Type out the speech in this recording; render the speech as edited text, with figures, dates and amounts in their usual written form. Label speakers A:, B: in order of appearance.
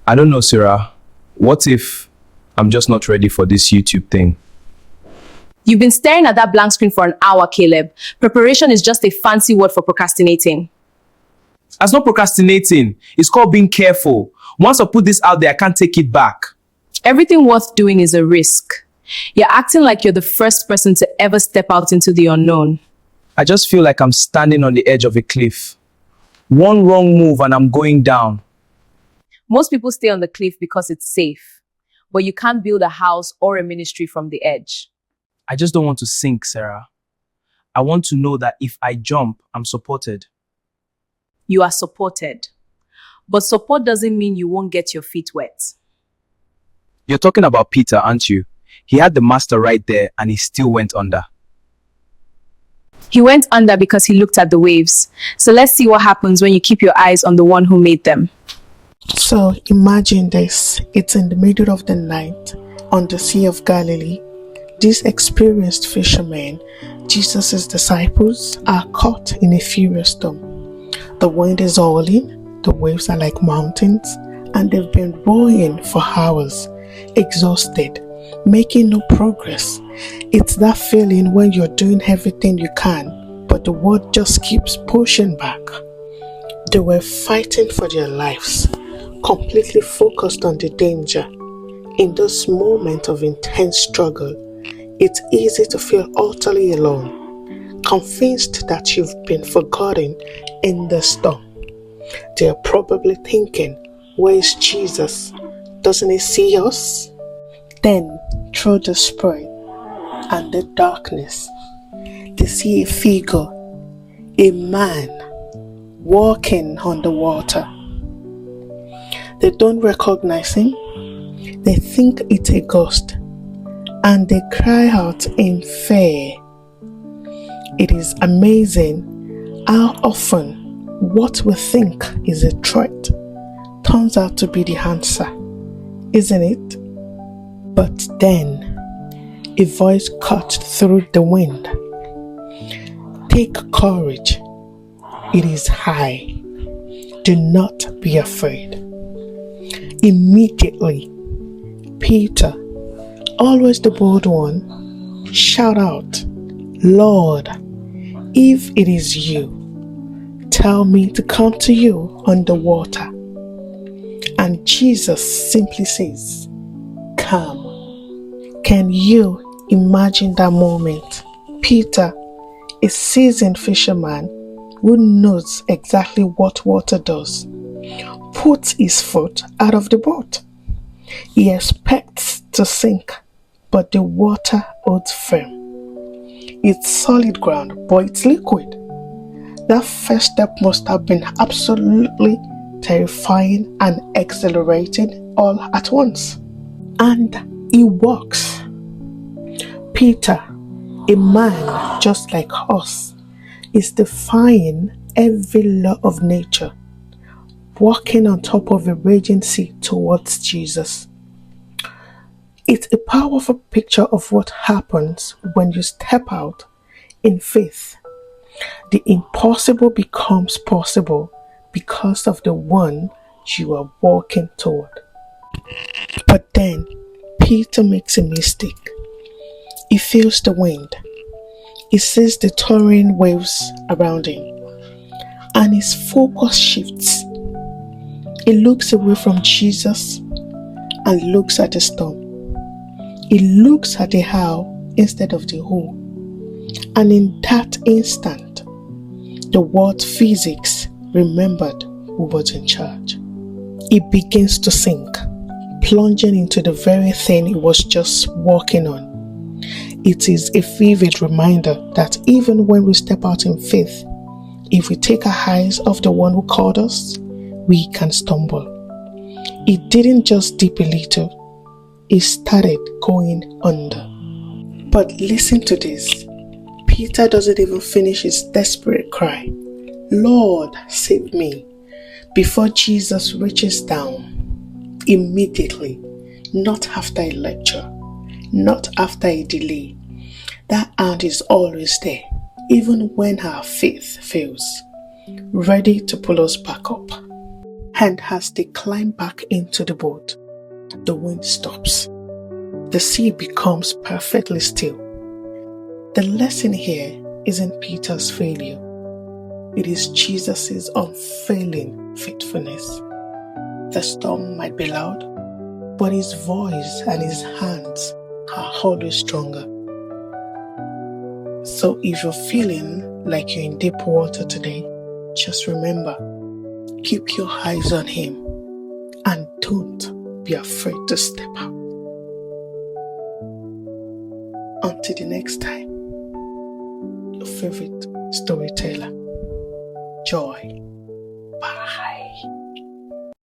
A: I don't know, Sarah. What if I'm just not ready for this YouTube thing?
B: You've been staring at that blank screen for an hour, Caleb. Preparation is just a fancy word for procrastinating.
A: That's not procrastinating. It's called being careful. Once I put this out there, I can't take it back.
B: Everything worth doing is a risk. You're acting like you're the first person to ever step out into the unknown.
A: I just feel like I'm standing on the edge of a cliff. One wrong move and I'm going down.
B: Most people stay on the cliff because it's safe, but you can't build a house or a ministry from the edge.
A: I just don't want to sink, Sarah. I want to know that if I jump, I'm supported.
B: You are supported, but support doesn't mean you won't get your feet wet.
A: You're talking about Peter, aren't you? He had the master right there and he still went under.
B: He went under because he looked at the waves. So let's see what happens when you keep your eyes on the one who made them.
C: So imagine this. It's in the middle of the night on the Sea of Galilee. These experienced fishermen, Jesus' disciples, are caught in a furious storm. The wind is howling, the waves are like mountains, and they've been rowing for hours, exhausted, making no progress. It's that feeling when you're doing everything you can, but the world just keeps pushing back. They were fighting for their lives, completely focused on the danger. In this moment of intense struggle, it's easy to feel utterly alone, convinced that you've been forgotten in the storm. They're probably thinking, where is Jesus? Doesn't he see us? Then, through the spray and the darkness, they see a figure, a man, walking on the water. They don't recognize him. They think it's a ghost, and they cry out in fear. It is amazing how often what we think is a threat turns out to be the answer, isn't it? But then, a voice cut through the wind. Take courage. It is I. Do not be afraid. Immediately, Peter, always the bold one, shout out, Lord, if it is you, tell me to come to you on the water. And Jesus simply says, come. Can you imagine that moment? Peter, a seasoned fisherman who knows exactly what water does, puts his foot out of the boat. He expects to sink, but the water holds firm. It's solid ground, but it's liquid. That first step must have been absolutely terrifying and exhilarating all at once. And he walks. Peter, a man just like us, is defying every law of nature, walking on top of a raging sea towards Jesus. It's a powerful picture of what happens when you step out in faith. The impossible becomes possible because of the one you are walking toward. But then Peter makes a mistake. He feels the wind. He sees the towering waves around him, and his focus shifts. He looks away from Jesus and looks at the storm. He looks at the how instead of the who. And in that instant, the word physics remembered who was in charge. He begins to sink, plunging into the very thing he was just walking on. It is a vivid reminder that even when we step out in faith, if we take our eyes off the one who called us, we can stumble. It didn't just dip a little, it started going under. But listen to this. Peter doesn't even finish his desperate cry, Lord, save me, before Jesus reaches down. Immediately, not after a lecture, not after a delay. That hand is always there, even when our faith fails, ready to pull us back up. And as they climb back into the boat, the wind stops. The sea becomes perfectly still. The lesson here isn't Peter's failure. It is Jesus' unfailing faithfulness. The storm might be loud, but his voice and his hands are always stronger. So if you're feeling like you're in deep water today, just remember, keep your eyes on him and don't be afraid to step out. Until the next time, your favorite storyteller, Joy.